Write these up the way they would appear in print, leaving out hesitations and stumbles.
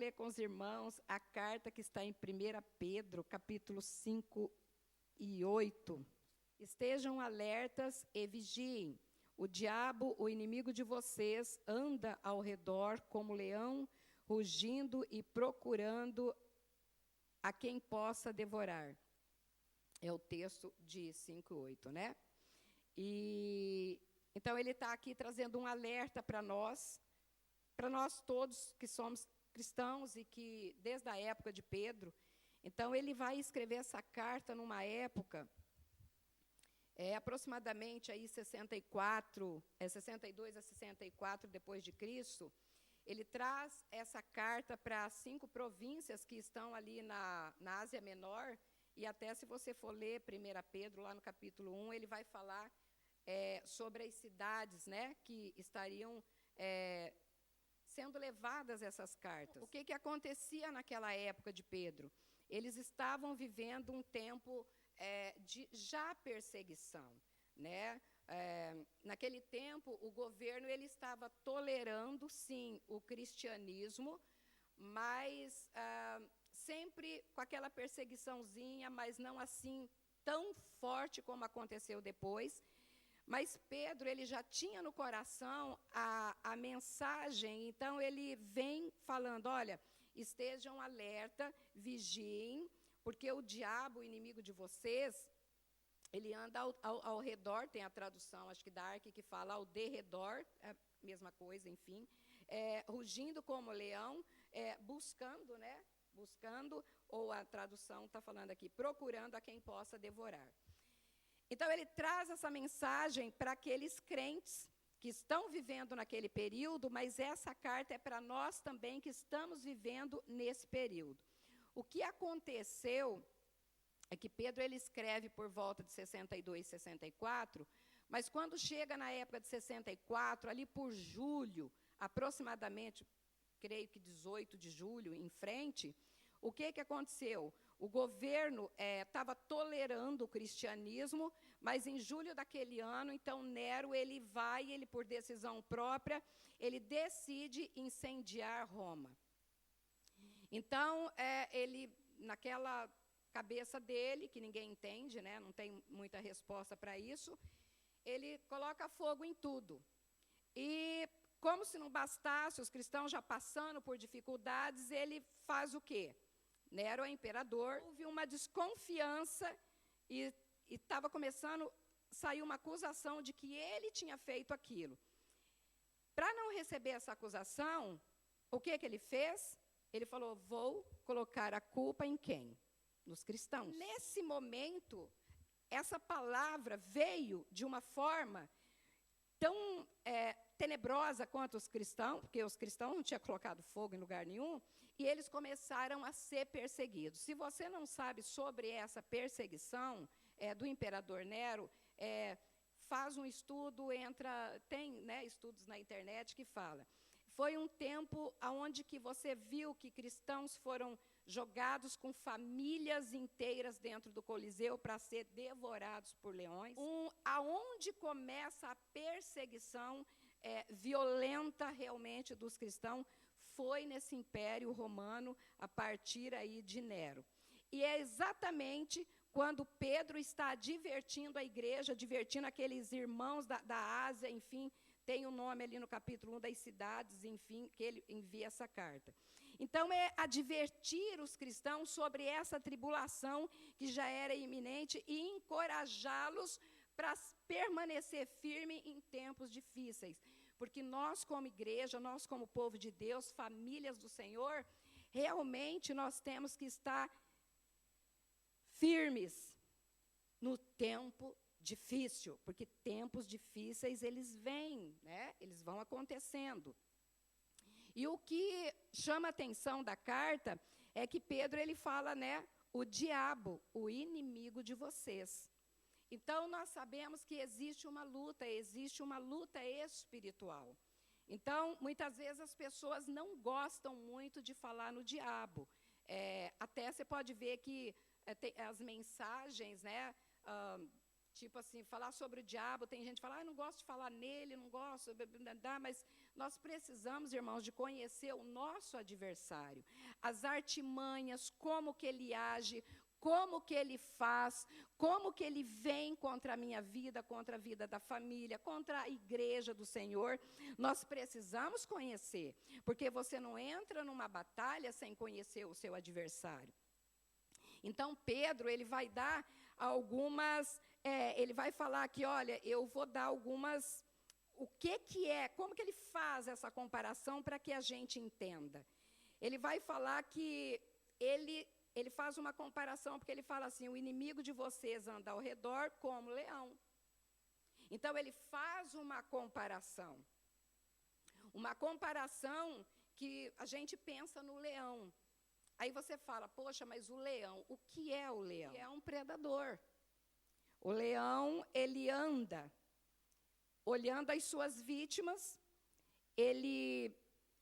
ler com os irmãos a carta que está em 1 Pedro, capítulo 5 e 8. Estejam alertas e vigiem. O diabo, o inimigo de vocês, anda ao redor como leão, rugindo e procurando a quem possa devorar. É o texto de 5 e 8, né? E então ele está aqui trazendo um alerta para nós todos que somos cristãos e que desde a época de Pedro. Então ele vai escrever essa carta numa época aproximadamente aí 62 a 64 depois de Cristo. Ele traz essa carta para 5 províncias que estão ali na Ásia Menor, e até se você for ler 1 Pedro, lá no capítulo 1, ele vai falar sobre as cidades, né, que estariam sendo levadas essas cartas. O que acontecia naquela época de Pedro? Eles estavam vivendo um tempo de já perseguição, né? Naquele tempo, o governo ele estava tolerando, sim, o cristianismo, mas sempre com aquela perseguiçãozinha, mas não assim tão forte como aconteceu depois. Mas Pedro ele já tinha no coração a mensagem, então ele vem falando, olha, estejam alerta, vigiem, porque o diabo, o inimigo de vocês, ele anda ao redor, tem a tradução, acho que da Ark, que fala ao derredor, é a mesma coisa, enfim, rugindo como leão, buscando, né? Buscando, ou a tradução está falando aqui, procurando a quem possa devorar. Então, ele traz essa mensagem para aqueles crentes que estão vivendo naquele período, mas essa carta é para nós também que estamos vivendo nesse período. O que aconteceu é que Pedro ele escreve por volta de 62, 64, mas quando chega na época de 64, ali por julho, aproximadamente, creio que 18 de julho, em frente, o que aconteceu? O governo estava tolerando o cristianismo, mas em julho daquele ano, então Nero ele por decisão própria, ele decide incendiar Roma. Então, ele, naquela cabeça dele, que ninguém entende, né, não tem muita resposta para isso, ele coloca fogo em tudo. E, como se não bastasse, os cristãos já passando por dificuldades, ele faz o quê? Nero é imperador, houve uma desconfiança e estava começando a sair uma acusação de que ele tinha feito aquilo. Para não receber essa acusação, o que ele fez? Ele falou, vou colocar a culpa em quem? Nos cristãos. Nesse momento, essa palavra veio de uma forma tão tenebrosa quanto os cristãos, porque os cristãos não tinham colocado fogo em lugar nenhum, e eles começaram a ser perseguidos. Se você não sabe sobre essa perseguição do imperador Nero, faz um estudo, tem, né, estudos na internet que fala. Foi um tempo onde que você viu que cristãos foram jogados com famílias inteiras dentro do Coliseu para ser devorados por leões. Aonde começa a perseguição violenta realmente dos cristãos foi nesse Império Romano, a partir aí de Nero. E é exatamente quando Pedro está advertindo a igreja, advertindo aqueles irmãos da Ásia, enfim, tem o nome ali no capítulo 1 das cidades, enfim, que ele envia essa carta. Então, é advertir os cristãos sobre essa tribulação que já era iminente e encorajá-los para permanecer firme em tempos difíceis. Porque nós, como igreja, nós, como povo de Deus, famílias do Senhor, realmente nós temos que estar firmes no tempo difícil, porque tempos difíceis eles vêm, né? Eles vão acontecendo. E o que chama a atenção da carta é que Pedro ele fala, né, o diabo, o inimigo de vocês. Então nós sabemos que existe uma luta espiritual. Então, muitas vezes as pessoas não gostam muito de falar no diabo. Até você pode ver que as mensagens, né, tipo assim, falar sobre o diabo, tem gente que fala, não gosto de falar nele, não gosto, mas nós precisamos, irmãos, de conhecer o nosso adversário, as artimanhas, como que ele age, como que ele faz, como que ele vem contra a minha vida, contra a vida da família, contra a igreja do Senhor. Nós precisamos conhecer, porque você não entra numa batalha sem conhecer o seu adversário. Então, Pedro, ele vai dar algumas, ele vai falar aqui, olha, eu vou dar algumas, como que ele faz essa comparação para que a gente entenda. Ele vai falar que ele faz uma comparação, porque ele fala assim, o inimigo de vocês anda ao redor como leão. Então, ele faz uma comparação que a gente pensa no leão. Aí você fala, poxa, mas o leão, o que é o leão? Ele é um predador. O leão, ele anda olhando as suas vítimas, ele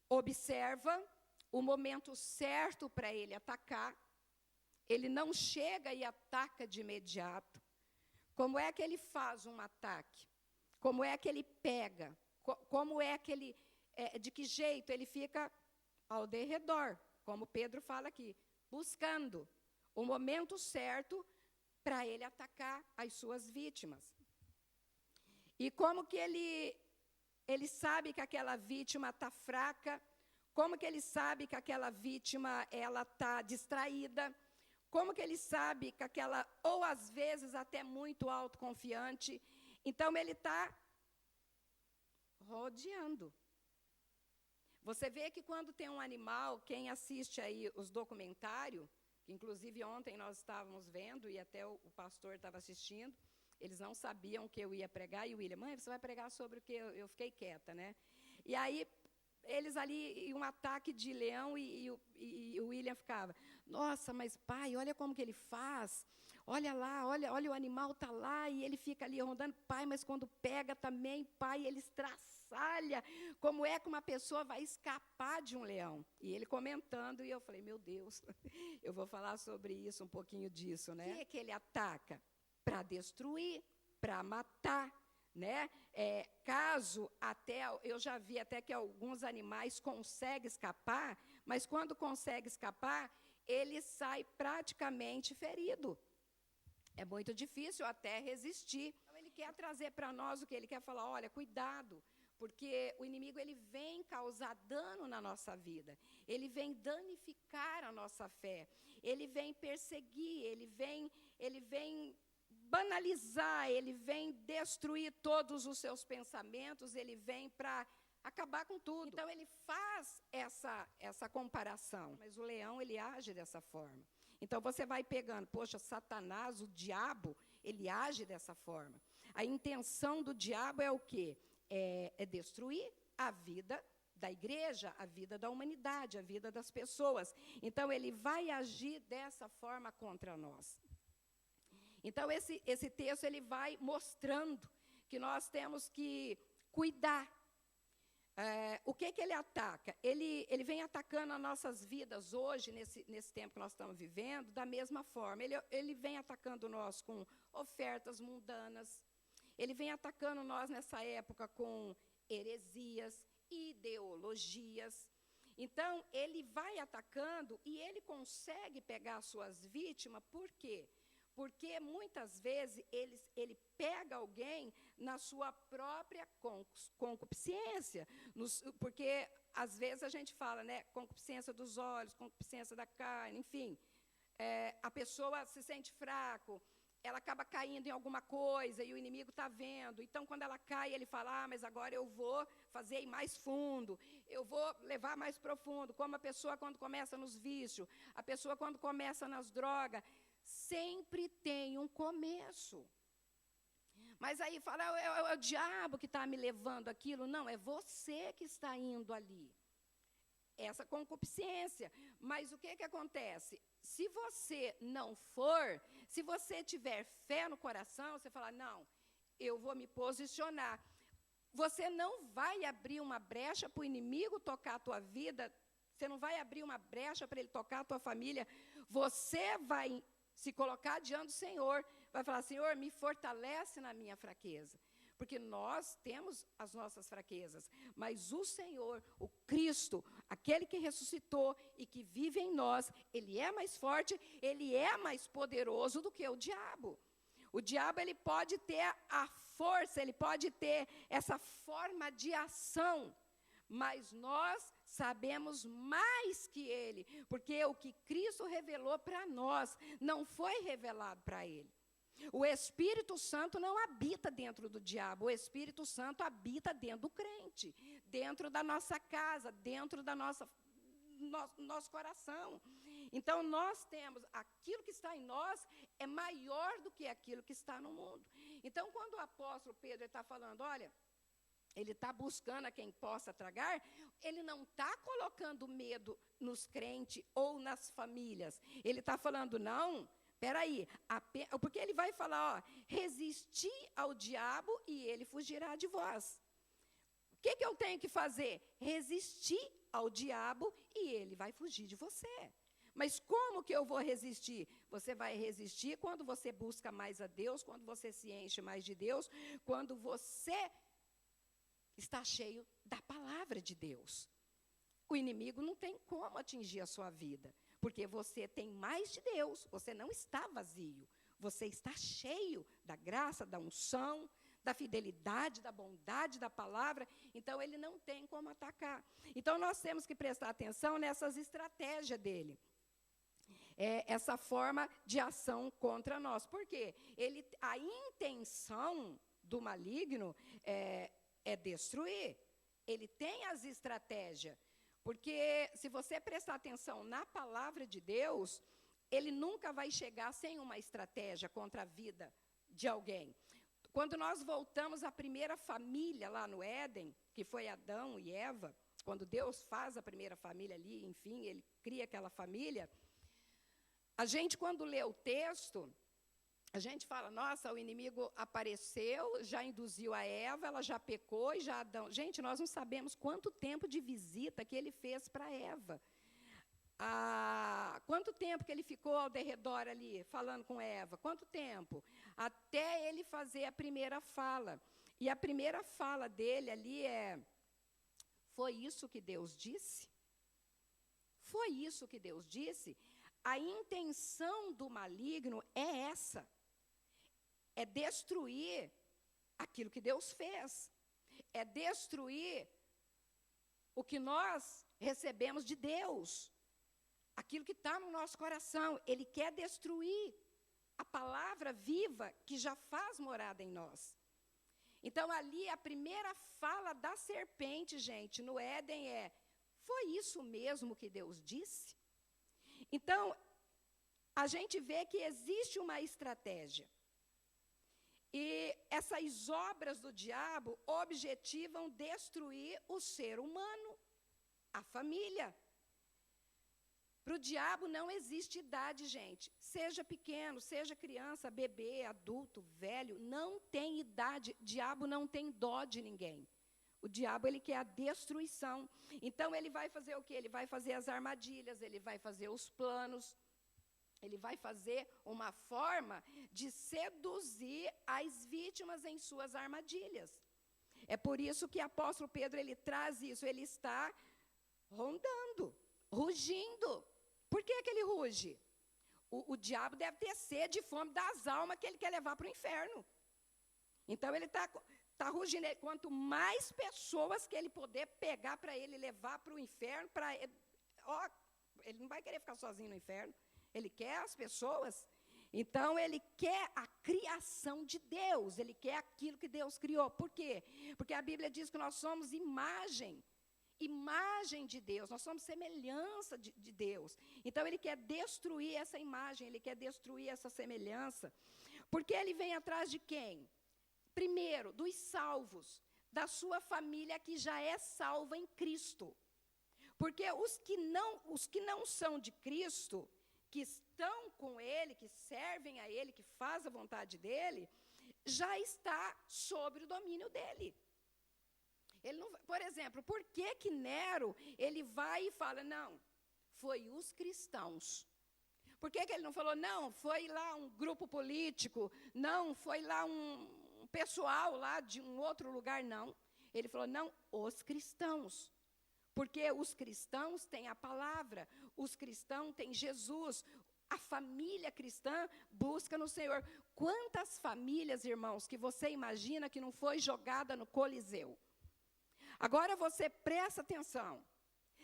observa o momento certo para ele atacar, ele não chega e ataca de imediato. Como é que ele faz um ataque? Como é que ele pega? Como é que ele, de que jeito ele fica ao derredor? Como Pedro fala aqui, buscando o momento certo para ele atacar as suas vítimas. E como que ele sabe que aquela vítima está fraca, como que ele sabe que aquela vítima está distraída, como que ele sabe que aquela, ou às vezes até muito autoconfiante, então ele está rodeando. Você vê que quando tem um animal, quem assiste aí os documentários, que inclusive ontem nós estávamos vendo, e até o pastor estava assistindo, eles não sabiam o que eu ia pregar, e o William, mãe, você vai pregar sobre o que? Eu fiquei quieta, né? E aí, eles ali, um ataque de leão, e o William ficava, nossa, mas pai, olha como que ele faz, olha lá, olha o animal está lá, e ele fica ali rondando, pai, mas quando pega também, pai, ele estraçalha, como é que uma pessoa vai escapar de um leão? E ele comentando, e eu falei, meu Deus, eu vou falar sobre isso, um pouquinho disso, né? O que ele ataca? Para destruir, para matar, né? Caso até, eu já vi até que alguns animais conseguem escapar, mas quando consegue escapar, ele sai praticamente ferido. É muito difícil até resistir. Então, ele quer trazer para nós o que ele quer falar, olha, cuidado, porque o inimigo ele vem causar dano na nossa vida, ele vem danificar a nossa fé, ele vem perseguir, ele vem banalizar, ele vem destruir todos os seus pensamentos, ele vem para acabar com tudo. Então, ele faz essa comparação, mas o leão, ele age dessa forma. Então, você vai pegando, poxa, Satanás, o diabo, ele age dessa forma. A intenção do diabo é o quê? É destruir a vida da igreja, a vida da humanidade, a vida das pessoas. Então, ele vai agir dessa forma contra nós. Então, esse texto, ele vai mostrando que nós temos que cuidar. O que ele ataca? Ele vem atacando as nossas vidas hoje, nesse tempo que nós estamos vivendo, da mesma forma. Ele vem atacando nós com ofertas mundanas. Ele vem atacando nós nessa época com heresias, ideologias. Então, ele vai atacando e ele consegue pegar as suas vítimas, por quê? Porque muitas vezes ele pega alguém na sua própria concupiscência. Porque às vezes a gente fala, né, concupiscência dos olhos, concupiscência da carne, enfim. A pessoa se sente fraco, ela acaba caindo em alguma coisa e o inimigo está vendo. Então, quando ela cai, ele fala, mas agora eu vou fazer ir mais fundo, eu vou levar mais profundo. Como a pessoa quando começa nos vícios, a pessoa quando começa nas drogas, sempre tem um começo. Mas aí fala, é o diabo que está me levando aquilo. Não, é você que está indo ali. Essa concupiscência. Mas o que acontece? Se você não for, se você tiver fé no coração, você fala, não, eu vou me posicionar. Você não vai abrir uma brecha para o inimigo tocar a tua vida, você não vai abrir uma brecha para ele tocar a tua família, você vai se colocar diante do Senhor, vai falar, Senhor, me fortalece na minha fraqueza. porque nós temos as nossas fraquezas, mas o Senhor, o Cristo, aquele que ressuscitou e que vive em nós, ele é mais forte, ele é mais poderoso do que o diabo. O diabo, ele pode ter a força, ele pode ter essa forma de ação, mas nós sabemos mais que ele, porque o que Cristo revelou para nós não foi revelado para ele. O Espírito Santo não habita dentro do diabo, o Espírito Santo habita dentro do crente, dentro da nossa casa, dentro da nosso coração. Então, nós temos, aquilo que está em nós é maior do que aquilo que está no mundo. Então, quando o apóstolo Pedro está falando, olha, ele está buscando a quem possa tragar, ele não está colocando medo nos crentes ou nas famílias. Ele está falando, não, peraí, porque ele vai falar, ó, resistir ao diabo e ele fugirá de vós. O que eu tenho que fazer? Resistir ao diabo e ele vai fugir de você. Mas como que eu vou resistir? Você vai resistir quando você busca mais a Deus, quando você se enche mais de Deus, quando você está cheio da palavra de Deus. O inimigo não tem como atingir a sua vida, porque você tem mais de Deus, você não está vazio, você está cheio da graça, da unção, da fidelidade, da bondade da palavra, então ele não tem como atacar. Então nós temos que prestar atenção nessas estratégias dele. Essa forma de ação contra nós. Por quê? A intenção do maligno é destruir. Ele tem as estratégias. Porque se você prestar atenção na palavra de Deus, ele nunca vai chegar sem uma estratégia contra a vida de alguém. Quando nós voltamos à primeira família lá no Éden, que foi Adão e Eva, quando Deus faz a primeira família ali, enfim, ele cria aquela família, a gente, quando lê o texto, a gente fala, nossa, o inimigo apareceu, já induziu a Eva, ela já pecou e já Adão. Gente, nós não sabemos quanto tempo de visita que ele fez para Eva. Quanto tempo que ele ficou ao derredor ali, falando com Eva? Quanto tempo? Até ele fazer a primeira fala. E a primeira fala dele ali foi isso que Deus disse? Foi isso que Deus disse? A intenção do maligno é essa. É destruir aquilo que Deus fez. É destruir o que nós recebemos de Deus. Aquilo que está no nosso coração. Ele quer destruir a palavra viva que já faz morada em nós. Então, ali, a primeira fala da serpente, gente, no Éden foi isso mesmo que Deus disse? Então, a gente vê que existe uma estratégia. E essas obras do diabo objetivam destruir o ser humano, a família. Para o diabo não existe idade, gente. Seja pequeno, seja criança, bebê, adulto, velho, não tem idade. O diabo não tem dó de ninguém. O diabo, ele quer a destruição. Então, ele vai fazer o quê? Ele vai fazer as armadilhas, ele vai fazer os planos, ele vai fazer uma forma de seduzir as vítimas em suas armadilhas. É por isso que o apóstolo Pedro, ele traz isso, ele está rondando, rugindo. Por que ele ruge? O diabo deve ter sede e fome das almas que ele quer levar para o inferno. Então, ele está rugindo. Quanto mais pessoas que ele poder pegar para ele levar para o inferno, ele não vai querer ficar sozinho no inferno. Ele quer as pessoas. Então, ele quer a criação de Deus. Ele quer aquilo que Deus criou. Por quê? Porque a Bíblia diz que nós somos imagem de Deus. Nós somos semelhança de Deus. Então, ele quer destruir essa imagem. Ele quer destruir essa semelhança. Porque ele vem atrás de quem? Primeiro, dos salvos, da sua família que já é salva em Cristo. Porque os que não são de Cristo, que estão com ele, que servem a ele, que fazem a vontade dele, já está sob o domínio dele. Ele não, por exemplo, por que Nero, ele vai e fala, não, foi os cristãos. Por que ele não falou, não, foi lá um grupo político, não, foi lá um pessoal lá de um outro lugar, não. Ele falou, não, os cristãos. Porque os cristãos têm a palavra, os cristãos têm Jesus, a família cristã busca no Senhor. Quantas famílias, irmãos, que você imagina que não foi jogada no Coliseu? Agora você presta atenção.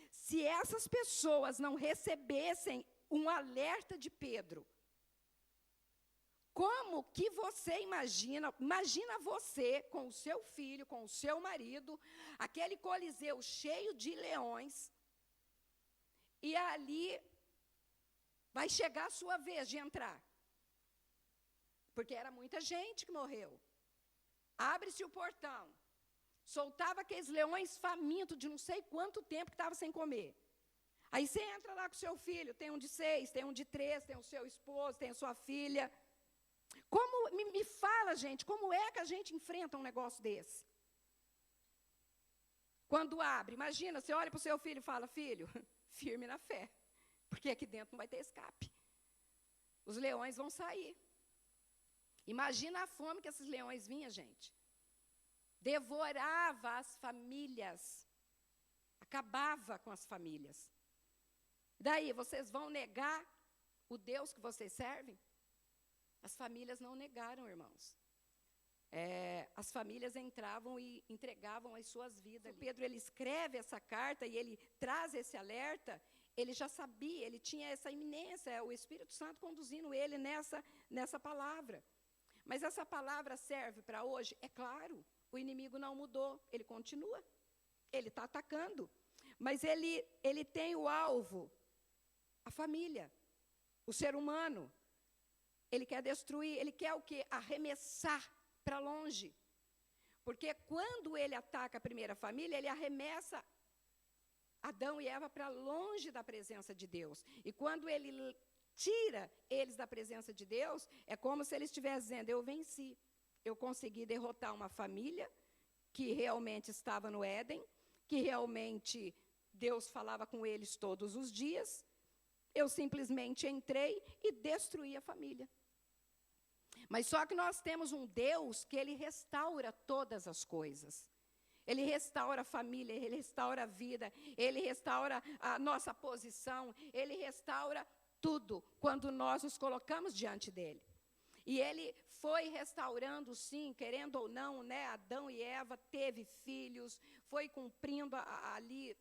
Se essas pessoas não recebessem um alerta de Pedro, como que você imagina você com o seu filho, com o seu marido, aquele coliseu cheio de leões, e ali vai chegar a sua vez de entrar. Porque era muita gente que morreu. Abre-se o portão, soltava aqueles leões famintos de não sei quanto tempo que estava sem comer. Aí você entra lá com o seu filho, tem um de 6, tem um de 3, tem o seu esposo, tem a sua filha. Como, me fala, gente, como é que a gente enfrenta um negócio desse? Quando abre, imagina, você olha para o seu filho e fala, filho, firme na fé, porque aqui dentro não vai ter escape. Os leões vão sair. Imagina a fome que esses leões vinham, gente. Devorava as famílias, acabava com as famílias. Daí, vocês vão negar o Deus que vocês servem? As famílias não negaram, irmãos. As famílias entravam e entregavam as suas vidas. Ali. Pedro, ele escreve essa carta e ele traz esse alerta, ele já sabia, ele tinha essa iminência, o Espírito Santo conduzindo ele nessa palavra. Mas essa palavra serve para hoje? É claro, o inimigo não mudou, ele continua, ele está atacando. Mas ele tem o alvo, a família, o ser humano. Ele quer destruir, ele quer o quê? Arremessar para longe. Porque quando ele ataca a primeira família, ele arremessa Adão e Eva para longe da presença de Deus. E quando ele tira eles da presença de Deus, é como se ele estivesse dizendo, eu venci. Eu consegui derrotar uma família que realmente estava no Éden, que realmente Deus falava com eles todos os dias. Eu simplesmente entrei e destruí a família. Mas só que nós temos um Deus que ele restaura todas as coisas. Ele restaura a família, ele restaura a vida, ele restaura a nossa posição, ele restaura tudo quando nós nos colocamos diante dele. E ele foi restaurando, sim, querendo ou não, né? Adão e Eva teve filhos, foi cumprindo ali,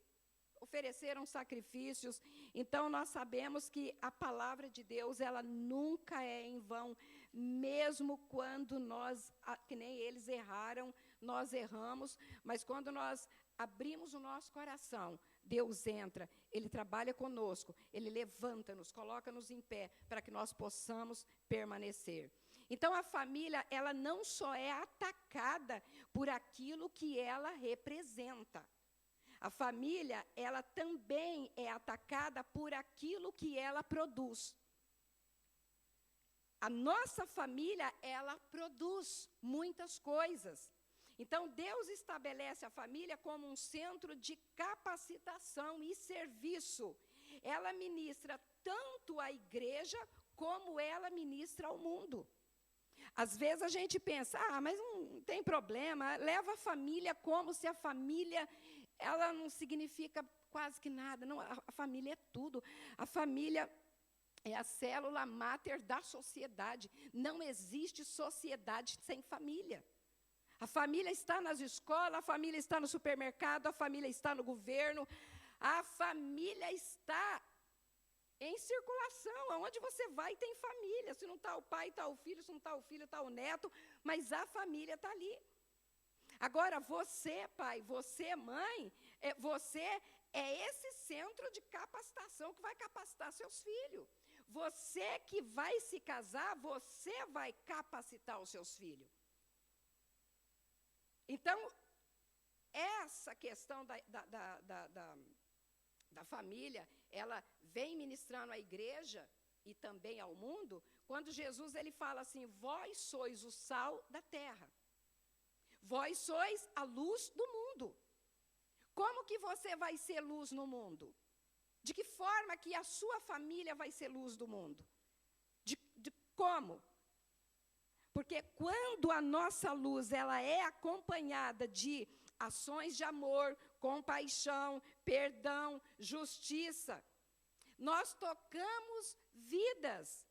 ofereceram sacrifícios. Então nós sabemos que a palavra de Deus, ela nunca é em vão, mesmo quando nós, que nem eles erraram, nós erramos, mas quando nós abrimos o nosso coração, Deus entra, ele trabalha conosco, ele levanta-nos, coloca-nos em pé, para que nós possamos permanecer. Então a família, ela não só é atacada por aquilo que ela representa. A família, ela também é atacada por aquilo que ela produz. A nossa família, ela produz muitas coisas. Então, Deus estabelece a família como um centro de capacitação e serviço. Ela ministra tanto a igreja, como ela ministra ao mundo. Às vezes a gente pensa, mas não tem problema, leva a família como se a família, ela não significa quase que nada. Não, a família é tudo. A família é a célula máter da sociedade. Não existe sociedade sem família. A família está nas escolas, a família está no supermercado, a família está no governo, a família está em circulação. Aonde você vai tem família. Se não está o pai, está o filho, se não está o filho, está o neto, mas a família está ali. Agora, você, pai, você, mãe, você é esse centro de capacitação que vai capacitar seus filhos. Você que vai se casar, você vai capacitar os seus filhos. Então, essa questão da família, ela vem ministrando à igreja e também ao mundo, quando Jesus ele fala assim, vós sois o sal da terra. Vós sois a luz do mundo. Como que você vai ser luz no mundo? De que forma que a sua família vai ser luz do mundo? De como? Porque quando a nossa luz ela é acompanhada de ações de amor, compaixão, perdão, justiça, nós tocamos vidas.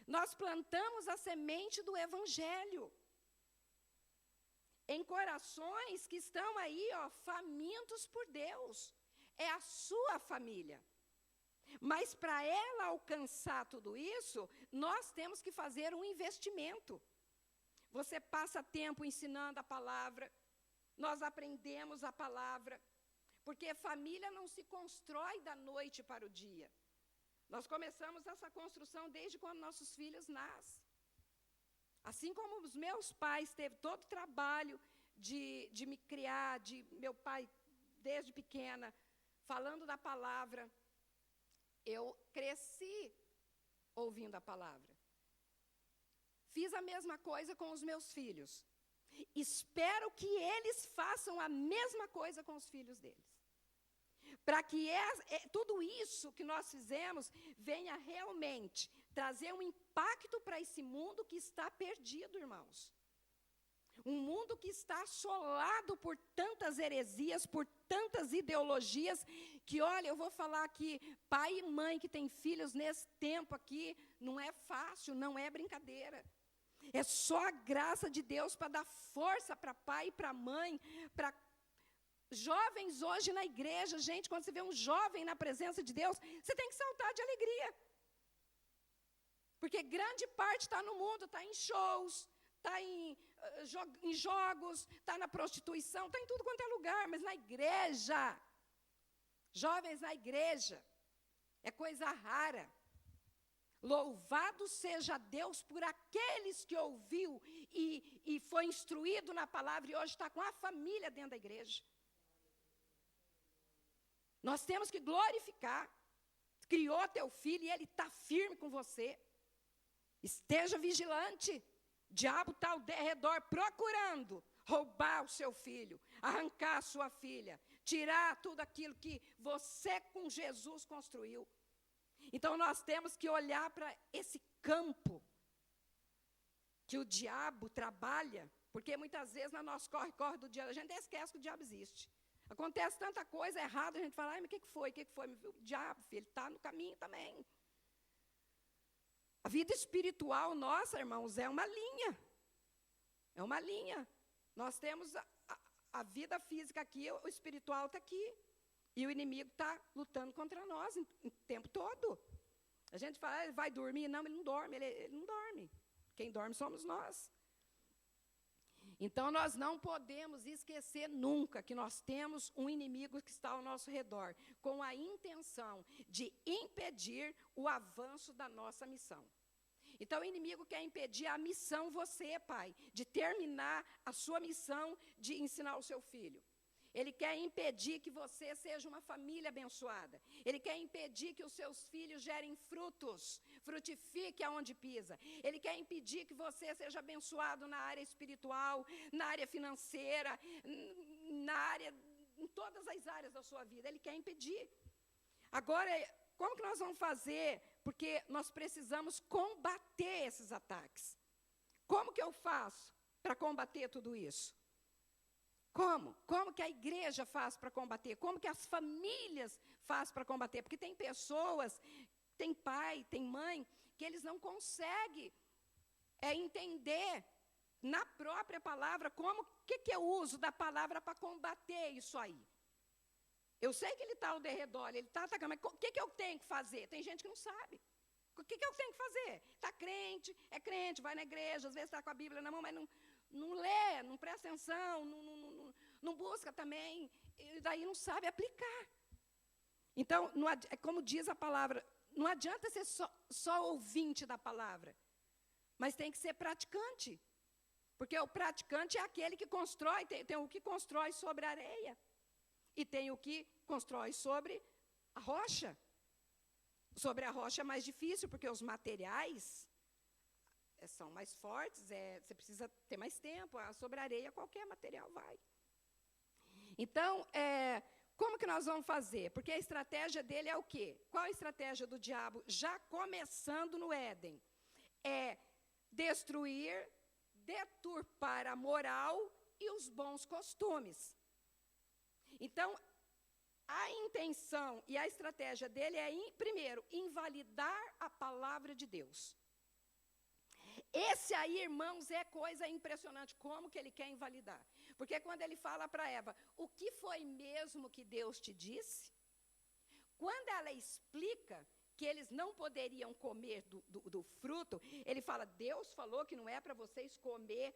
Nós plantamos a semente do Evangelho em corações que estão aí, ó, famintos por Deus. É a sua família. Mas para ela alcançar tudo isso, nós temos que fazer um investimento. Você passa tempo ensinando a palavra, nós aprendemos a palavra, porque família não se constrói da noite para o dia. Nós começamos essa construção desde quando nossos filhos nascem. Assim como os meus pais teve todo o trabalho de me criar, de meu pai, desde pequena, falando da palavra, eu cresci ouvindo a palavra. Fiz a mesma coisa com os meus filhos. Espero que eles façam a mesma coisa com os filhos deles. Para que tudo isso que nós fizemos venha realmente trazer um impacto para esse mundo que está perdido, irmãos. Um mundo que está assolado por tantas heresias, por tantas ideologias, que, olha, eu vou falar aqui, pai e mãe que têm filhos nesse tempo aqui, não é fácil, não é brincadeira. É só a graça de Deus para dar força para pai e para mãe, para jovens hoje na igreja. Gente, quando você vê um jovem na presença de Deus, você tem que saltar de alegria. Porque grande parte está no mundo, está em shows, está em jogos, está na prostituição, está em tudo quanto é lugar, mas na igreja, jovens na igreja, é coisa rara. Louvado seja Deus por aqueles que ouviu e foi instruído na palavra e hoje está com a família dentro da igreja. Nós temos que glorificar. Criou teu filho e ele está firme com você. Esteja vigilante. O diabo está ao redor procurando roubar o seu filho, arrancar a sua filha, tirar tudo aquilo que você com Jesus construiu. Então nós temos que olhar para esse campo que o diabo trabalha, porque muitas vezes na nossa corre do dia, a gente esquece que o diabo existe. Acontece tanta coisa errada, a gente fala, ai, mas o que foi? O que foi? O diabo, filho, ele está no caminho também. A vida espiritual nossa, irmãos, é uma linha. É uma linha. Nós temos a vida física aqui, o espiritual está aqui. E o inimigo está lutando contra nós o tempo todo. A gente fala, ele vai dormir? Não, ele não dorme, ele não dorme. Quem dorme somos nós. Então, nós não podemos esquecer nunca que nós temos um inimigo que está ao nosso redor, com a intenção de impedir o avanço da nossa missão. Então, o inimigo quer impedir a missão, você, pai, de terminar a sua missão de ensinar o seu filho. Ele quer impedir que você seja uma família abençoada. Ele quer impedir que os seus filhos gerem frutos, frutifique aonde pisa. Ele quer impedir que você seja abençoado na área espiritual, na área financeira, em todas as áreas da sua vida. Ele quer impedir. Agora, como que nós vamos fazer? Porque nós precisamos combater esses ataques. Como que eu faço para combater tudo isso? Como? Como que a igreja faz para combater? Como que as famílias fazem para combater? Porque tem pessoas, tem pai, tem mãe, que eles não conseguem entender na própria palavra que eu uso da palavra para combater isso aí. Eu sei que ele está ao derredor, ele está atacando, mas o que eu tenho que fazer? Tem gente que não sabe. O que eu tenho que fazer? Está crente, vai na igreja, às vezes está com a Bíblia na mão, mas não lê, não presta atenção, não busca também, e daí não sabe aplicar. Então, como diz a palavra, não adianta ser só ouvinte da palavra, mas tem que ser praticante. Porque o praticante é aquele que constrói, tem o que constrói sobre a areia, e tem o que constrói sobre a rocha. Sobre a rocha é mais difícil, porque os materiais são mais fortes, você precisa ter mais tempo. Sobre a areia, qualquer material vai. Então, como que nós vamos fazer? Porque a estratégia dele é o quê? Qual a estratégia do diabo? Já começando no Éden. É destruir, deturpar a moral e os bons costumes. Então, a intenção e a estratégia dele é, primeiro, invalidar a palavra de Deus. Esse aí, irmãos, é coisa impressionante, como que ele quer invalidar. Porque quando ele fala para Eva, o que foi mesmo que Deus te disse? Quando ela explica que eles não poderiam comer do fruto, ele fala, Deus falou que não é para vocês comer,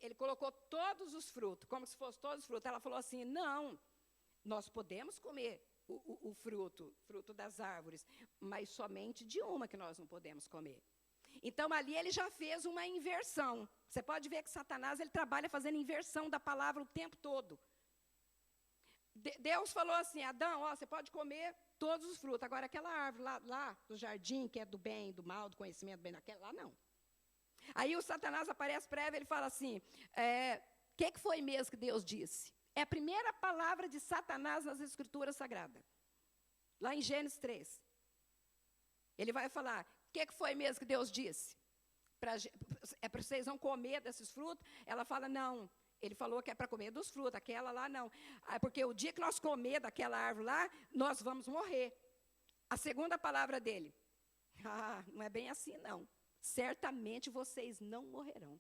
ele colocou todos os frutos, como se fosse todos os frutos. Ela falou assim, não, nós podemos comer o fruto das árvores, mas somente de uma que nós não podemos comer. Então, ali ele já fez uma inversão. Você pode ver que Satanás ele trabalha fazendo inversão da palavra o tempo todo. Deus falou assim, Adão, ó, você pode comer todos os frutos. Agora, aquela árvore lá do jardim, que é do bem, do mal, do conhecimento do bem, naquela lá, não. Aí o Satanás aparece para Eva e ele fala assim, que foi mesmo que Deus disse? É a primeira palavra de Satanás nas Escrituras Sagradas. Lá em Gênesis 3. Ele vai falar, o que foi mesmo que Deus disse? É para vocês não comer desses frutos? Ela fala, não. Ele falou que é para comer dos frutos, aquela lá não. Porque o dia que nós comer daquela árvore lá, nós vamos morrer. A segunda palavra dele, não é bem assim não. Certamente vocês não morrerão.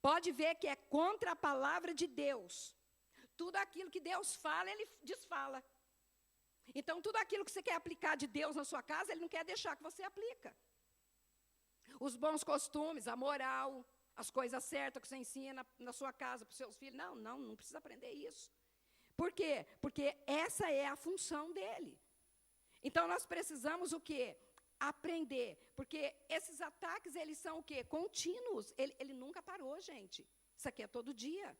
Pode ver que é contra a palavra de Deus. Tudo aquilo que Deus fala, ele desfala. Então, tudo aquilo que você quer aplicar de Deus na sua casa, ele não quer deixar que você aplica. Os bons costumes, a moral, as coisas certas que você ensina na sua casa para os seus filhos. Não precisa aprender isso. Por quê? Porque essa é a função dele. Então, nós precisamos o quê? Aprender. Porque esses ataques, eles são o quê? Contínuos. Ele nunca parou, gente. Isso aqui é todo dia.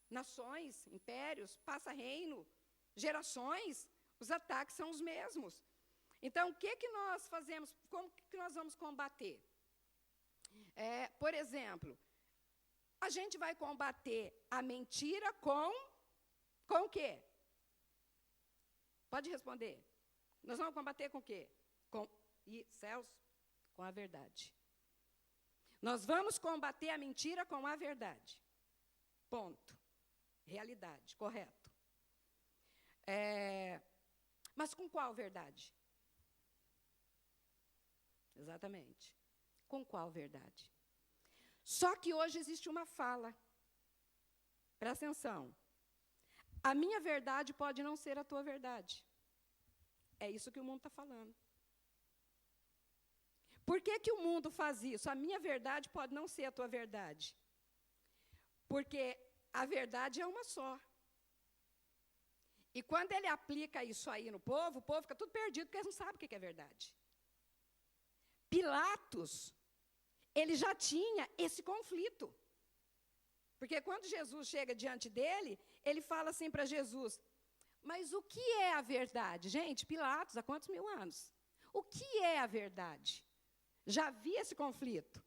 Nações, impérios, passa reino, gerações. Os ataques são os mesmos. Então, o que nós fazemos? Como que nós vamos combater? Por exemplo, a gente vai combater a mentira com o quê? Pode responder. Nós vamos combater com o quê? Celso? Com a verdade. Nós vamos combater a mentira com a verdade. Ponto. Realidade, correto. Mas com qual verdade? Exatamente. Com qual verdade? Só que hoje existe uma fala. Presta atenção. A minha verdade pode não ser a tua verdade. É isso que o mundo está falando. Por que o mundo faz isso? A minha verdade pode não ser a tua verdade. Porque a verdade é uma só. E quando ele aplica isso aí no povo, o povo fica tudo perdido, porque eles não sabem o que é verdade. Pilatos, ele já tinha esse conflito. Porque quando Jesus chega diante dele, ele fala assim para Jesus, mas o que é a verdade? Gente, Pilatos, há quantos mil anos? O que é a verdade? Já havia esse conflito.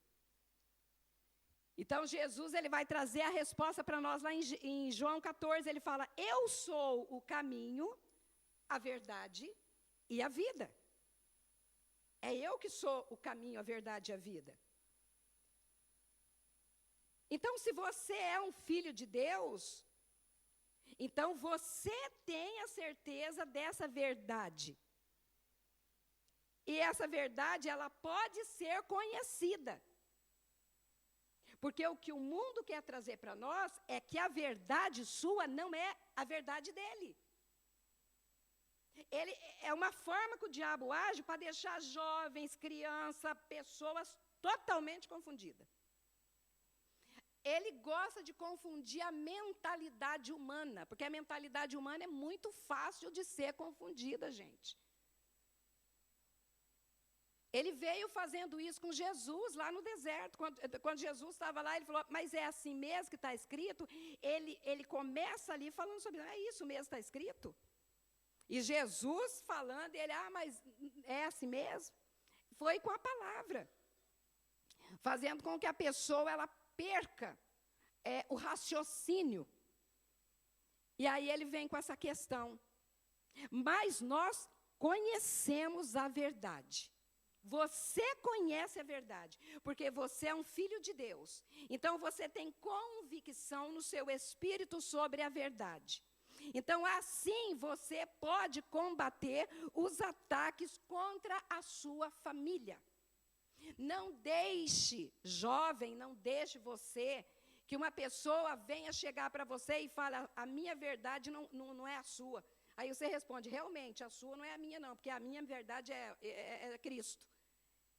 Então, Jesus ele vai trazer a resposta para nós lá em João 14. Ele fala, eu sou o caminho, a verdade e a vida. É eu que sou o caminho, a verdade e a vida. Então, se você é um filho de Deus, então você tem a certeza dessa verdade. E essa verdade, ela pode ser conhecida. Porque o que o mundo quer trazer para nós é que a verdade sua não é a verdade dele. Ele é uma forma que o diabo age para deixar jovens, crianças, pessoas totalmente confundidas. Ele gosta de confundir a mentalidade humana, porque a mentalidade humana é muito fácil de ser confundida, gente. Ele veio fazendo isso com Jesus lá no deserto. Quando Jesus estava lá, ele falou, mas é assim mesmo que está escrito? Ele começa ali falando sobre, é isso mesmo que está escrito? E Jesus falando, ele, mas é assim mesmo? Foi com a palavra. Fazendo com que a pessoa, ela perca o raciocínio. E aí ele vem com essa questão. Mas nós conhecemos a verdade. Você conhece a verdade, porque você é um filho de Deus. Então, você tem convicção no seu espírito sobre a verdade. Então, assim, você pode combater os ataques contra a sua família. Não deixe, jovem, não deixe você, que uma pessoa venha chegar para você e fale, a minha verdade não é a sua. Aí você responde, realmente, a sua não é a minha não, porque a minha verdade é Cristo.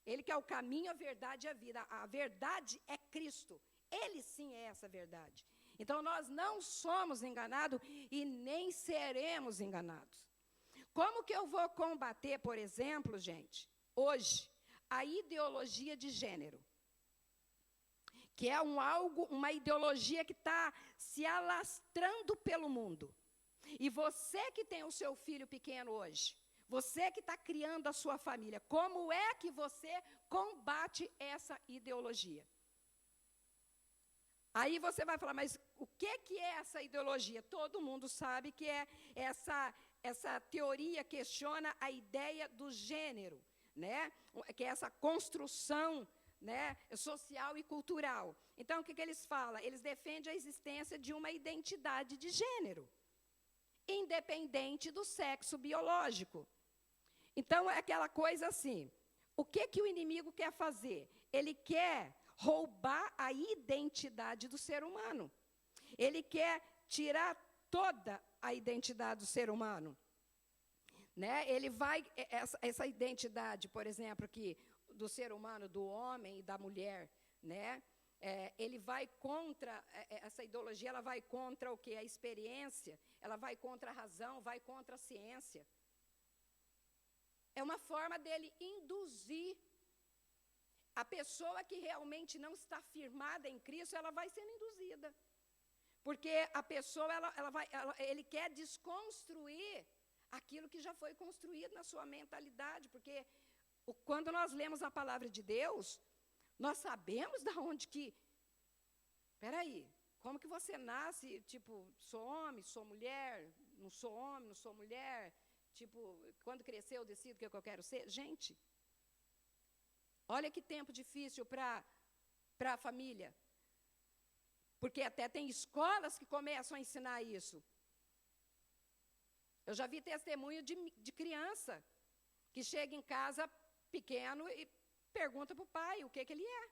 Ele que é o caminho, a verdade e a vida. A verdade é Cristo. Ele sim é essa verdade. Então, nós não somos enganados e nem seremos enganados. Como que eu vou combater, por exemplo, gente, hoje, a ideologia de gênero? Que é uma ideologia que está se alastrando pelo mundo. E você que tem o seu filho pequeno hoje, você que está criando a sua família, como é que você combate essa ideologia? Aí você vai falar, mas o que é essa ideologia? Todo mundo sabe que é essa teoria questiona a ideia do gênero, né? Que é essa construção, né, social e cultural. Então, o que eles falam? Eles defendem a existência de uma identidade de gênero, independente do sexo biológico. Então, é aquela coisa assim, o que o inimigo quer fazer? Ele quer roubar a identidade do ser humano. Ele quer tirar toda a identidade do ser humano. Né? Ele vai, essa identidade, por exemplo, do ser humano, do homem e da mulher, né? Ele vai contra, essa ideologia, ela vai contra o quê? A experiência, ela vai contra a razão, vai contra a ciência. É uma forma dele induzir. A pessoa que realmente não está firmada em Cristo, ela vai sendo induzida. Porque a pessoa, ele quer desconstruir aquilo que já foi construído na sua mentalidade. Porque quando nós lemos a palavra de Deus, nós sabemos de onde que... Espera aí, como que você nasce, tipo, sou homem, sou mulher, não sou homem, não sou mulher, tipo, quando crescer eu decido o que eu quero ser? Gente, olha que tempo difícil para a família. Porque até tem escolas que começam a ensinar isso. Eu já vi testemunho de criança que chega em casa pequeno e pergunta para o pai o que ele é.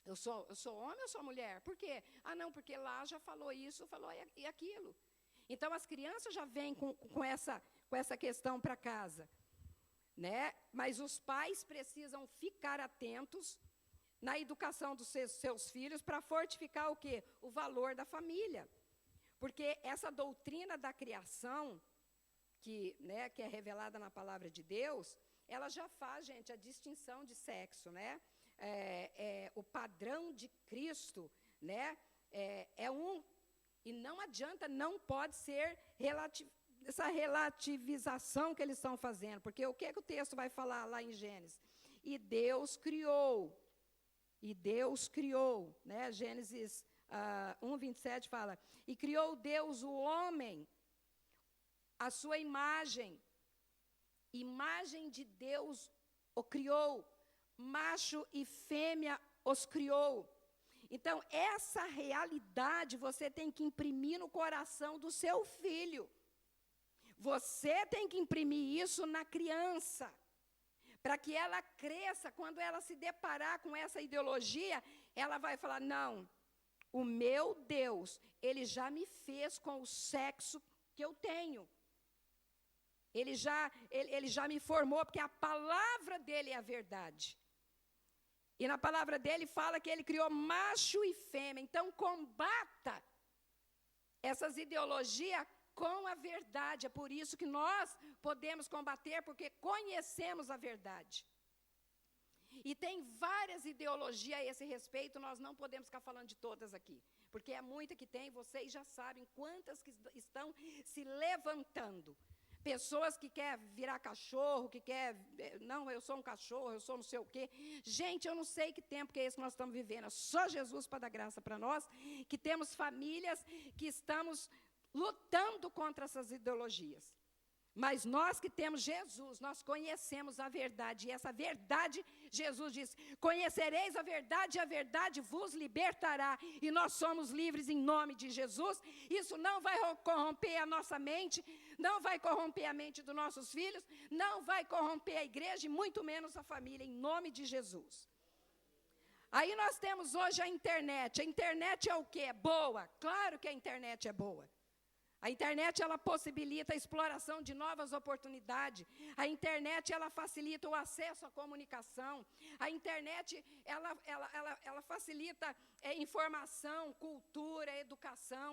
Eu sou homem ou sou mulher? Por quê? Ah, não, porque lá já falou isso, falou e aquilo. Então, as crianças já vêm com essa questão para casa. Né? Mas os pais precisam ficar atentos na educação dos seus filhos para fortificar o quê? O valor da família. Porque essa doutrina da criação, né, que é revelada na palavra de Deus, ela já faz, gente, a distinção de sexo, né? O padrão de Cristo, né? É um, e não adianta, não pode ser essa relativização que eles estão fazendo, porque o que o texto vai falar lá em Gênesis? E Deus criou, né? Gênesis 1:27 fala, e criou Deus o homem, a sua imagem de Deus o criou, macho e fêmea os criou. Então, essa realidade você tem que imprimir no coração do seu filho. Você tem que imprimir isso na criança, para que ela cresça, quando ela se deparar com essa ideologia, ela vai falar, não, o meu Deus, Ele já me fez com o sexo que eu tenho. Ele já me formou, porque a palavra dele é a verdade. E na palavra dele fala que ele criou macho e fêmea. Então, combata essas ideologias com a verdade. É por isso que nós podemos combater, porque conhecemos a verdade. E tem várias ideologias a esse respeito, nós não podemos ficar falando de todas aqui. Porque é muita que tem, vocês já sabem quantas que estão se levantando. Pessoas que querem virar cachorro, que quer, não, eu sou um cachorro, eu sou não sei o quê. Gente, eu não sei que tempo que é esse que nós estamos vivendo. É só Jesus para dar graça para nós, que temos famílias que estamos lutando contra essas ideologias. Mas nós que temos Jesus, nós conhecemos a verdade. E essa verdade, Jesus disse, conhecereis a verdade e a verdade vos libertará. E nós somos livres em nome de Jesus. Isso não vai corromper a nossa mente, não vai corromper a mente dos nossos filhos, não vai corromper a igreja e muito menos a família, em nome de Jesus. Aí nós temos hoje a internet. A internet é o quê? É boa? Claro que a internet é boa. A internet, ela possibilita a exploração de novas oportunidades. A internet, ela facilita o acesso à comunicação. A internet, ela facilita informação, cultura, educação.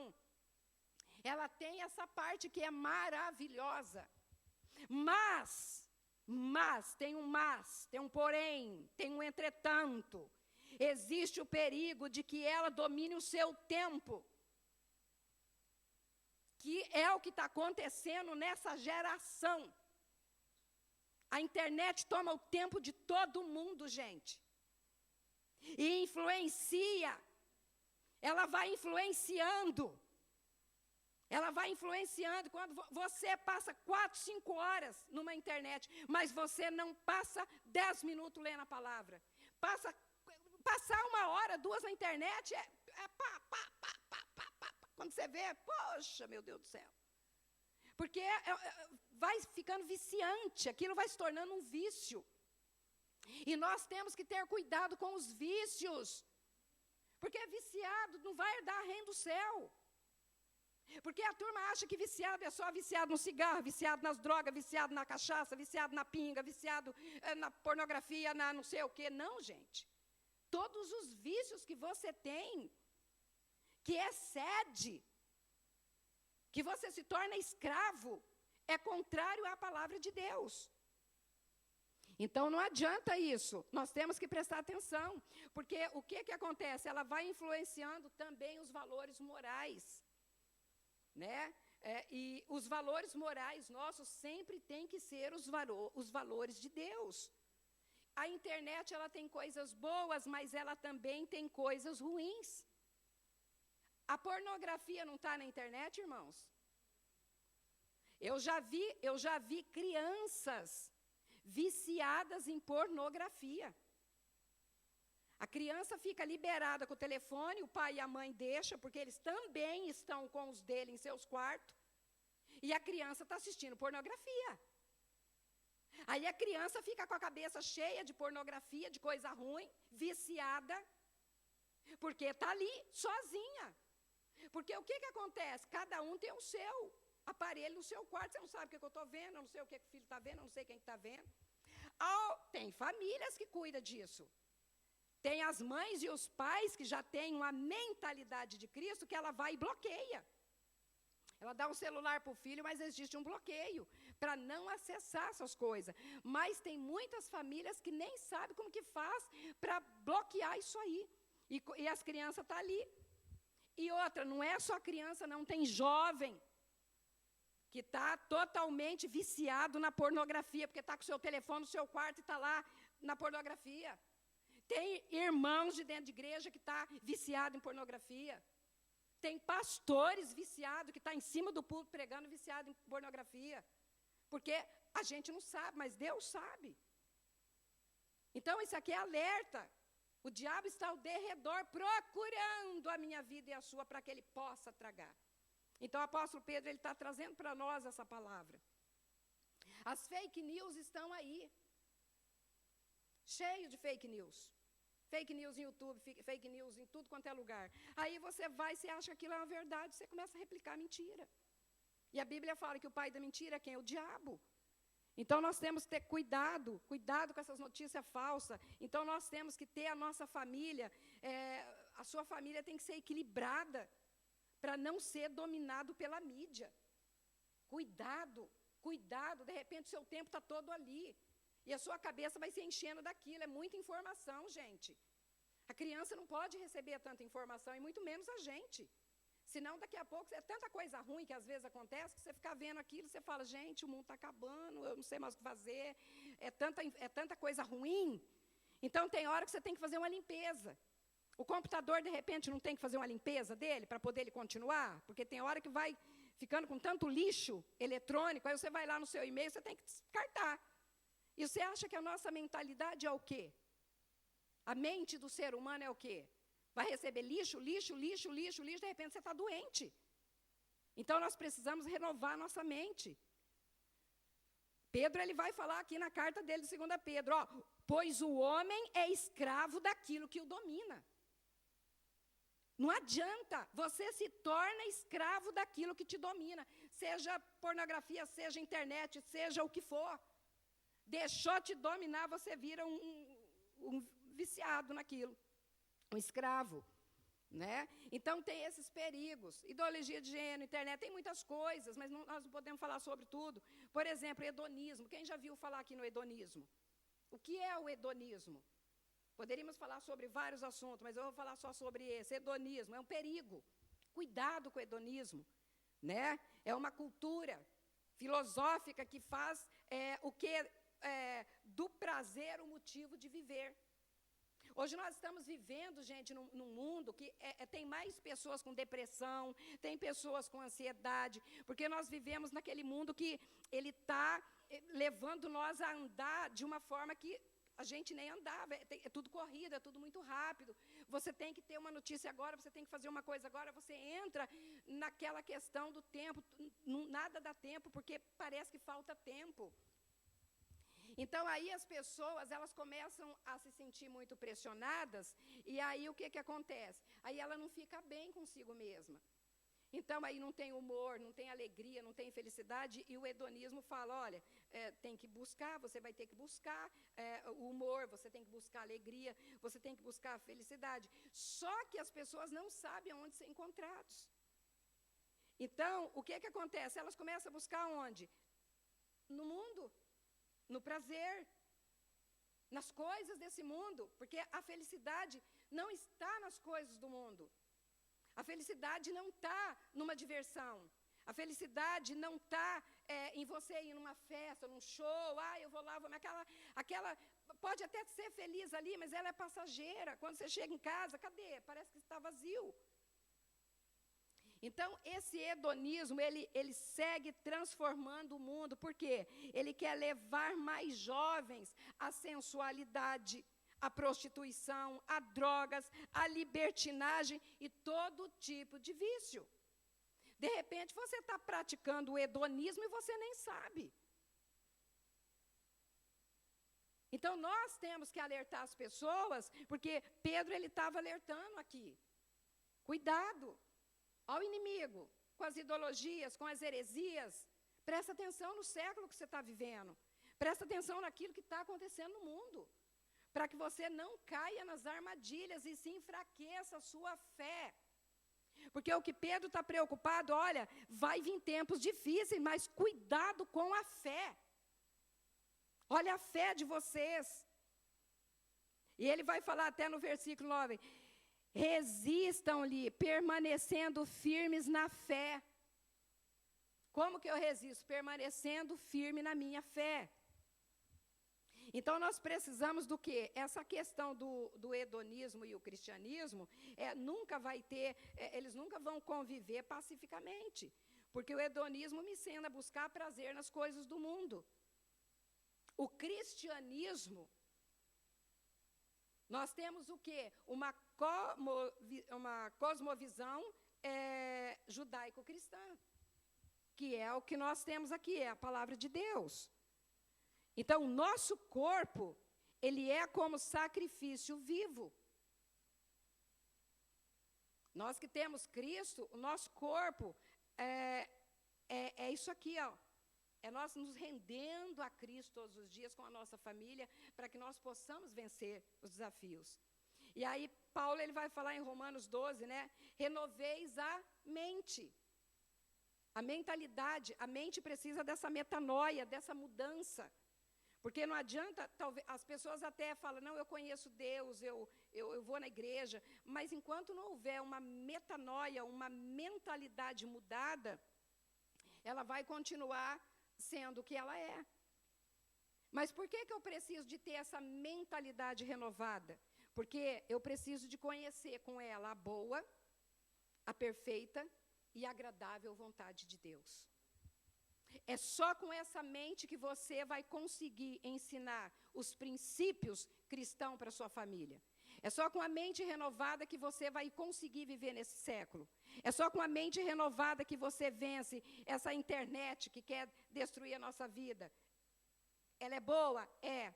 Ela tem essa parte que é maravilhosa. Mas, tem um porém, tem um entretanto. Existe o perigo de que ela domine o seu tempo. Que é o que está acontecendo nessa geração. A internet toma o tempo de todo mundo, gente. E influencia. Ela vai influenciando. Ela vai influenciando. Quando você passa 4, 5 horas numa internet, mas você não passa 10 minutos lendo a palavra. Passar 1 hora, 2 na internet é pá. Quando você vê, poxa, meu Deus do céu. Porque vai ficando viciante, aquilo vai se tornando um vício. E nós temos que ter cuidado com os vícios. Porque viciado não vai dar reino do céu. Porque a turma acha que viciado é só viciado no cigarro, viciado nas drogas, viciado na cachaça, viciado na pinga, viciado na pornografia, na não sei o quê. Não, gente. Todos os vícios que você tem, que excede, que você se torna escravo, é contrário à palavra de Deus. Então, não adianta isso. Nós temos que prestar atenção. Porque o que acontece? Ela vai influenciando também os valores morais. Né? E os valores morais nossos sempre têm que ser os valores de Deus. A internet, ela tem coisas boas, mas ela também tem coisas ruins. A pornografia não está na internet, irmãos? Eu já vi crianças viciadas em pornografia. A criança fica liberada com o telefone, o pai e a mãe deixam, porque eles também estão com os dele em seus quartos, e a criança está assistindo pornografia. Aí a criança fica com a cabeça cheia de pornografia, de coisa ruim, viciada, porque está ali, sozinha. Porque o que acontece? Cada um tem o seu aparelho no seu quarto. Você não sabe o que eu estou vendo, eu não sei o que o filho está vendo, eu não sei quem está vendo. Tem famílias que cuidam disso. Tem as mães e os pais que já têm uma mentalidade de Cristo que ela vai e bloqueia. Ela dá um celular para o filho, mas existe um bloqueio para não acessar essas coisas. Mas tem muitas famílias que nem sabem como que faz para bloquear isso aí. E as crianças estão ali. E outra, não é só criança, não, tem jovem que está totalmente viciado na pornografia, porque está com o seu telefone no seu quarto e está lá na pornografia. Tem irmãos de dentro de igreja que está viciado em pornografia. Tem pastores viciados que está em cima do púlpito pregando viciado em pornografia. Porque a gente não sabe, mas Deus sabe. Então, isso aqui é alerta. O diabo está ao derredor procurando a minha vida e a sua para que ele possa tragar. Então, o apóstolo Pedro está trazendo para nós essa palavra. As fake news estão aí. Cheio de fake news. Fake news em YouTube, fake news em tudo quanto é lugar. Aí você você acha que aquilo é uma verdade, você começa a replicar mentira. E a Bíblia fala que o pai da mentira é quem? O diabo. Então, nós temos que ter cuidado com essas notícias falsas. Então, nós temos que ter a nossa família, a sua família tem que ser equilibrada para não ser dominado pela mídia. Cuidado, de repente o seu tempo está todo ali. E a sua cabeça vai se enchendo daquilo, é muita informação, gente. A criança não pode receber tanta informação, e muito menos a gente. Senão, daqui a pouco, é tanta coisa ruim que às vezes acontece, que você fica vendo aquilo, você fala, gente, o mundo está acabando, eu não sei mais o que fazer, é tanta coisa ruim. Então, tem hora que você tem que fazer uma limpeza. O computador, de repente, não tem que fazer uma limpeza dele, para poder ele continuar? Porque tem hora que vai ficando com tanto lixo eletrônico, aí você vai lá no seu e-mail, você tem que descartar. E você acha que a nossa mentalidade é o quê? A mente do ser humano é o quê? Vai receber lixo, lixo, lixo, lixo, lixo, de repente você está doente. Então, nós precisamos renovar a nossa mente. Pedro, ele vai falar aqui na carta dele de 2 Pedro, ó, pois o homem é escravo daquilo que o domina. Não adianta, você se torna escravo daquilo que te domina. Seja pornografia, seja internet, seja o que for. Deixou te dominar, você vira um viciado naquilo. Um escravo. Né? Então, tem esses perigos. Ideologia de gênero, internet, tem muitas coisas, mas nós não podemos falar sobre tudo. Por exemplo, hedonismo. Quem já viu falar aqui no hedonismo? O que é o hedonismo? Poderíamos falar sobre vários assuntos, mas eu vou falar só sobre esse. Hedonismo é um perigo. Cuidado com o hedonismo. Né? É uma cultura filosófica que faz o que do prazer o motivo de viver. Hoje nós estamos vivendo, gente, num mundo que tem mais pessoas com depressão, tem pessoas com ansiedade, porque nós vivemos naquele mundo que ele está levando nós a andar de uma forma que a gente nem andava. É tudo corrida, é tudo muito rápido. Você tem que ter uma notícia agora, você tem que fazer uma coisa agora, você entra naquela questão do tempo, nada dá tempo, porque parece que falta tempo. Então, aí as pessoas, elas começam a se sentir muito pressionadas, e aí o que acontece? Aí ela não fica bem consigo mesma. Então, aí não tem humor, não tem alegria, não tem felicidade, e o hedonismo fala, olha, tem que buscar, você vai ter que buscar o humor, você tem que buscar a alegria, você tem que buscar a felicidade. Só que as pessoas não sabem aonde ser encontrados. Então, o que acontece? Elas começam a buscar onde? No mundo. No prazer, nas coisas desse mundo, porque a felicidade não está nas coisas do mundo. A felicidade não está numa diversão. A felicidade não está em você ir numa festa, num show, eu vou lá, aquela pode até ser feliz ali, mas ela é passageira. Quando você chega em casa, cadê? Parece que está vazio. Então, esse hedonismo, ele segue transformando o mundo, por quê? Ele quer levar mais jovens à sensualidade, à prostituição, a drogas, à libertinagem e todo tipo de vício. De repente, você está praticando o hedonismo e você nem sabe. Então, nós temos que alertar as pessoas, porque Pedro estava alertando aqui. Cuidado. Ao inimigo, com as ideologias, com as heresias. Presta atenção no século que você está vivendo. Presta atenção naquilo que está acontecendo no mundo. Para que você não caia nas armadilhas e se enfraqueça a sua fé. Porque o que Pedro está preocupado, olha, vai vir tempos difíceis, mas cuidado com a fé. Olha a fé de vocês. E ele vai falar até no versículo 9... Resistam-lhe, permanecendo firmes na fé. Como que eu resisto? Permanecendo firme na minha fé. Então, nós precisamos do quê? Essa questão do hedonismo e o cristianismo, nunca vai ter, eles nunca vão conviver pacificamente. Porque o hedonismo me ensina a buscar prazer nas coisas do mundo. O cristianismo, nós temos o quê? Uma cosmovisão judaico-cristã, que é o que nós temos aqui, é a palavra de Deus. Então, o nosso corpo, ele é como sacrifício vivo. Nós que temos Cristo, o nosso corpo é isso aqui, ó. É nós nos rendendo a Cristo todos os dias com a nossa família, para que nós possamos vencer os desafios. E aí, Paulo ele vai falar em Romanos 12, né? Renoveis a mente. A mentalidade, a mente precisa dessa metanoia, dessa mudança. Porque não adianta, talvez, as pessoas até falam, não, eu conheço Deus, eu vou na igreja, mas enquanto não houver uma metanoia, uma mentalidade mudada, ela vai continuar sendo o que ela é. Mas por que eu preciso de ter essa mentalidade renovada? Porque eu preciso de conhecer com ela a boa, a perfeita e agradável vontade de Deus. É só com essa mente que você vai conseguir ensinar os princípios cristãos para sua família. É só com a mente renovada que você vai conseguir viver nesse século. É só com a mente renovada que você vence essa internet que quer destruir a nossa vida. Ela é boa? É.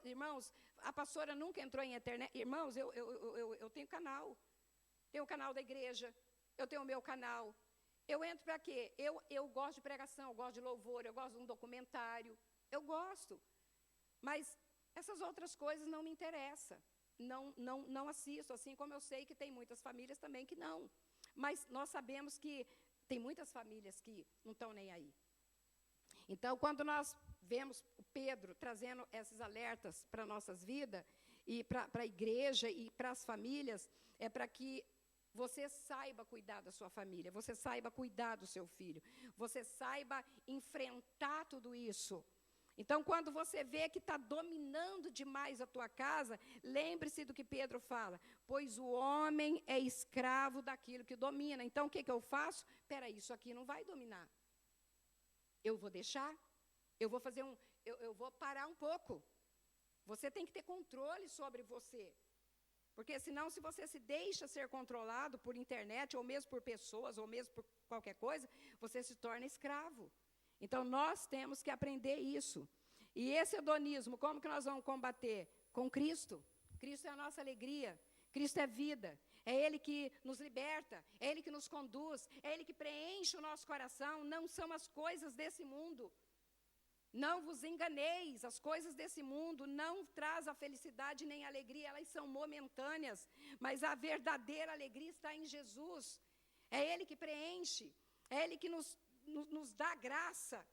Irmãos, a pastora nunca entrou em internet. Irmãos, eu tenho canal. Tenho o canal da igreja. Eu tenho o meu canal. Eu entro para quê? Eu gosto de pregação, eu gosto de louvor, eu gosto de um documentário. Eu gosto. Mas essas outras coisas não me interessam. Não assisto, assim como eu sei que tem muitas famílias também que não. Mas nós sabemos que tem muitas famílias que não estão nem aí. Então, quando nós vemos o Pedro trazendo esses alertas para nossas vidas, e para a igreja e para as famílias, é para que você saiba cuidar da sua família, você saiba cuidar do seu filho, você saiba enfrentar tudo isso. Então, quando você vê que está dominando demais a tua casa, lembre-se do que Pedro fala, pois o homem é escravo daquilo que domina. Então, o que eu faço? Espera aí, isso aqui não vai dominar. Eu vou deixar? Eu vou fazer eu vou parar um pouco. Você tem que ter controle sobre você. Porque senão, se você se deixa ser controlado por internet, ou mesmo por pessoas, ou mesmo por qualquer coisa, você se torna escravo. Então, nós temos que aprender isso. E esse hedonismo, como que nós vamos combater? Com Cristo. Cristo é a nossa alegria. Cristo é vida. É Ele que nos liberta. É Ele que nos conduz. É Ele que preenche o nosso coração. Não são as coisas desse mundo. Não vos enganeis, as coisas desse mundo não traz a felicidade nem a alegria, elas são momentâneas, mas a verdadeira alegria está em Jesus. É Ele que preenche, é Ele que nos dá graça.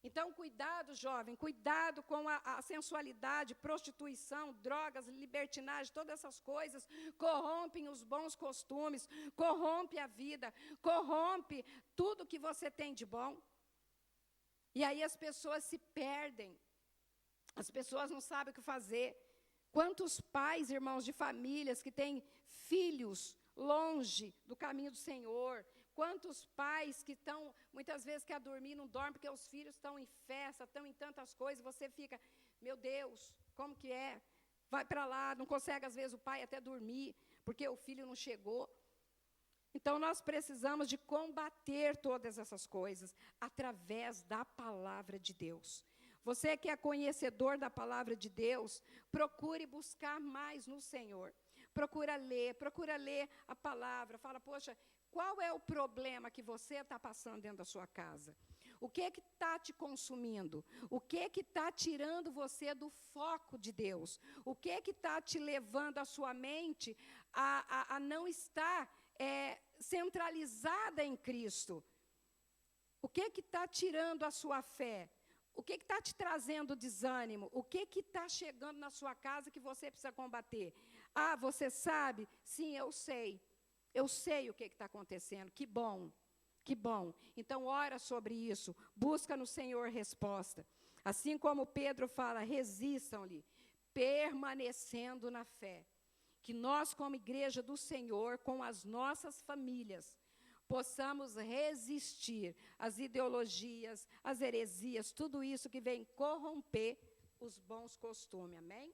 Então, cuidado, jovem, cuidado com a sensualidade, prostituição, drogas, libertinagem, todas essas coisas corrompem os bons costumes, corrompe a vida, corrompe tudo que você tem de bom. E aí as pessoas se perdem, as pessoas não sabem o que fazer. Quantos pais, irmãos, de famílias que têm filhos longe do caminho do Senhor, quantos pais que estão, muitas vezes quer dormir, não dormem porque os filhos estão em festa, estão em tantas coisas, você fica, meu Deus, como que é? Vai para lá, não consegue às vezes o pai até dormir, porque o filho não chegou. Então, nós precisamos de combater todas essas coisas através da palavra de Deus. Você que é conhecedor da palavra de Deus, procure buscar mais no Senhor. Procura ler a palavra. Fala, poxa, qual é o problema que você está passando dentro da sua casa? O que está te consumindo? O que está tirando você do foco de Deus? O que está te levando a sua mente a não estar centralizada em Cristo? O que está tirando a sua fé? O que está te trazendo desânimo? O que está chegando na sua casa que você precisa combater? Ah, você sabe? Sim, eu sei. Eu sei o que está acontecendo. Que bom. Que bom. Então, ora sobre isso. Busca no Senhor resposta. Assim como Pedro fala, resistam-lhe, permanecendo na fé. Que nós, como igreja do Senhor, com as nossas famílias, possamos resistir às ideologias, às heresias, tudo isso que vem corromper os bons costumes. Amém?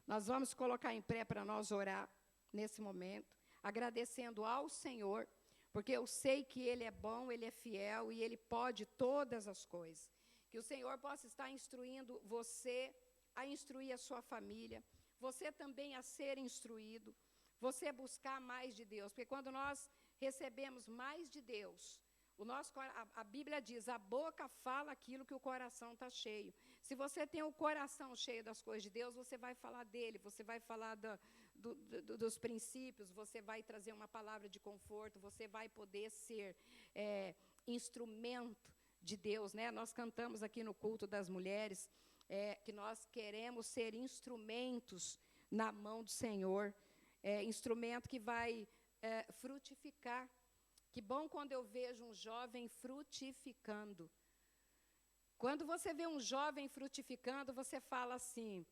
Nós vamos colocar em pé para nós orar nesse momento, agradecendo ao Senhor, porque eu sei que Ele é bom, Ele é fiel e Ele pode todas as coisas. Que o Senhor possa estar instruindo você a instruir a sua família, você também a ser instruído, você buscar mais de Deus, porque quando nós recebemos mais de Deus, a Bíblia diz, a boca fala aquilo que o coração está cheio. Se você tem o coração cheio das coisas de Deus, você vai falar dele, você vai falar dos princípios, você vai trazer uma palavra de conforto, você vai poder ser instrumento de Deus, né? Nós cantamos aqui no culto das mulheres, que nós queremos ser instrumentos na mão do Senhor, instrumento que vai frutificar. Que bom quando eu vejo um jovem frutificando. Quando você vê um jovem frutificando, você fala assim,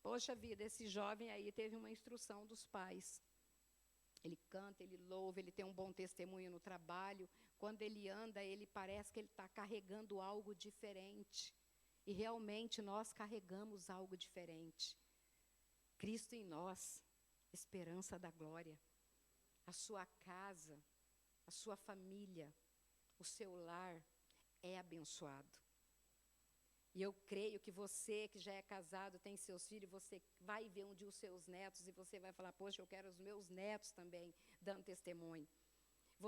poxa vida, esse jovem aí teve uma instrução dos pais. Ele canta, ele louva, ele tem um bom testemunho no trabalho. Quando ele anda, ele parece que ele está carregando algo diferente. E realmente nós carregamos algo diferente. Cristo em nós, esperança da glória. A sua casa, a sua família, o seu lar é abençoado. E eu creio que você que já é casado, tem seus filhos, você vai ver um dia os seus netos e você vai falar, poxa, eu quero os meus netos também dando testemunho.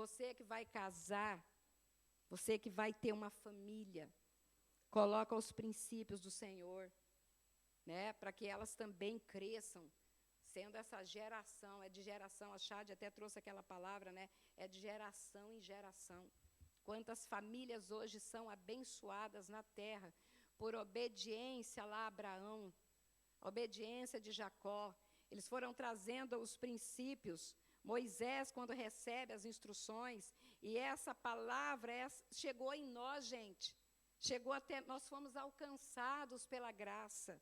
Você que vai casar, você que vai ter uma família, coloca os princípios do Senhor, né, para que elas também cresçam, sendo essa geração, é de geração, a Chade até trouxe aquela palavra, né, é de geração em geração. Quantas famílias hoje são abençoadas na terra, por obediência lá a Abraão, obediência de Jacó. Eles foram trazendo os princípios. Moisés, quando recebe as instruções, e essa palavra chegou em nós, gente. Chegou até, nós fomos alcançados pela graça.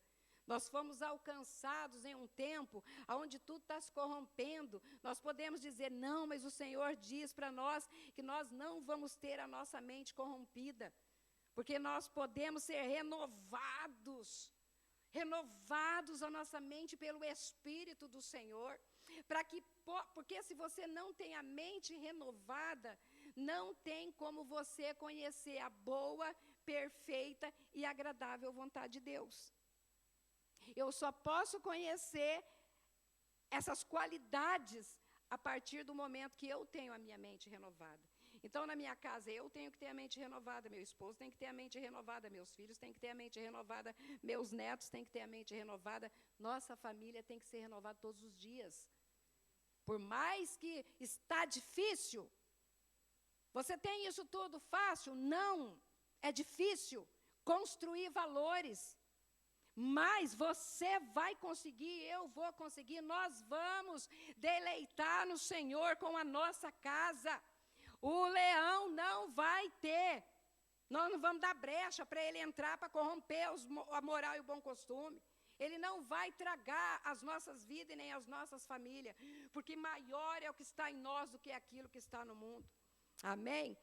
Nós fomos alcançados em um tempo onde tudo está se corrompendo. Nós podemos dizer, não, mas o Senhor diz para nós que nós não vamos ter a nossa mente corrompida. Porque nós podemos ser renovados a nossa mente pelo Espírito do Senhor. Porque se você não tem a mente renovada, não tem como você conhecer a boa, perfeita e agradável vontade de Deus. Eu só posso conhecer essas qualidades a partir do momento que eu tenho a minha mente renovada. Então, na minha casa, eu tenho que ter a mente renovada, meu esposo tem que ter a mente renovada, meus filhos têm que ter a mente renovada, meus netos têm que ter a mente renovada, nossa família tem que ser renovada todos os dias. Por mais que está difícil, você tem isso tudo fácil? Não, é difícil construir valores. Mas você vai conseguir, eu vou conseguir, nós vamos deleitar no Senhor com a nossa casa. O leão não vai ter, nós não vamos dar brecha para ele entrar, para corromper a moral e o bom costume. Ele não vai tragar as nossas vidas e nem as nossas famílias, porque maior é o que está em nós do que aquilo que está no mundo. Amém?